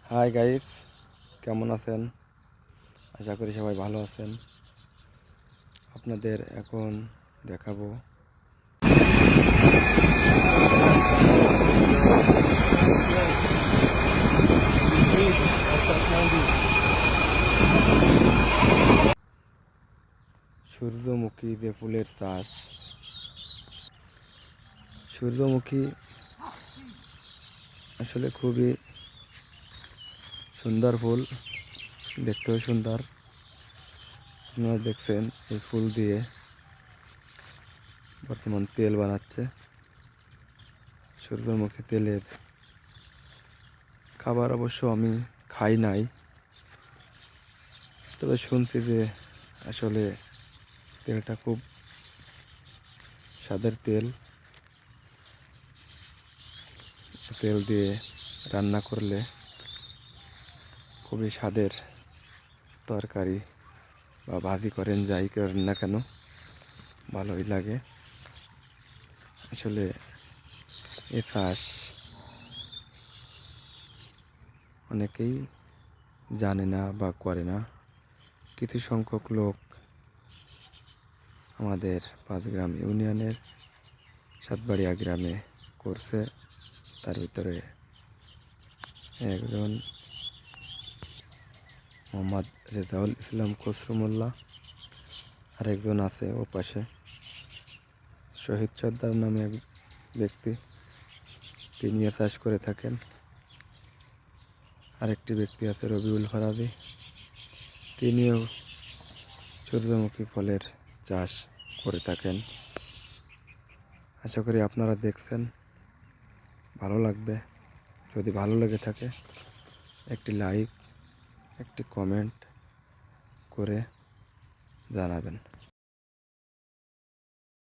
Hi guys, কেমন আছেন? আশা করি সবাই ভালো আছেন। আপনাদের এখন দেখাবো সূর্যমুখী যে ফুলের চাষ। সূর্যমুখী আসলে খুবই সুন্দর ফুল, দেখতেও সুন্দর। আপনারা দেখছেন এই ফুল দিয়ে বর্তমান তেল বানাচ্ছে। সূর্যমুখী তেলের খাবার অবশ্য আমি খাই নাই, তবে শুনছি যে আসলে তেলটা খুব স্বাদের তেল। তেল দিয়ে রান্না করলে খুবই স্বাদের তরকারি বা ভাজি করেন, যাই করেন না কেন ভালোই লাগে। আসলে এ চাষ অনেকেই জানে না বা করে না। কিছু সংখ্যক লোক আমাদের পাঁচগ্রাম ইউনিয়নের সাতবাড়িয়া গ্রামে করছে। তার ভিতরে একজন মোহাম্মদ রেজাউল ইসলাম খসরু মোল্লা, আরেকজন আছে ও পাশে শহীদ সর্দার নামে এক ব্যক্তি, তিনিও চাষ করে থাকেন। আরেকটি ব্যক্তি আছে রবিউল ফরাজি, তিনিও সূর্যমুখী ফলের চাষ করে থাকেন। আশা করি আপনারা দেখছেন, ভালো লাগবে। যদি ভালো লেগে থাকে একটি লাইক, একটি কমেন্ট করে জানাবেন।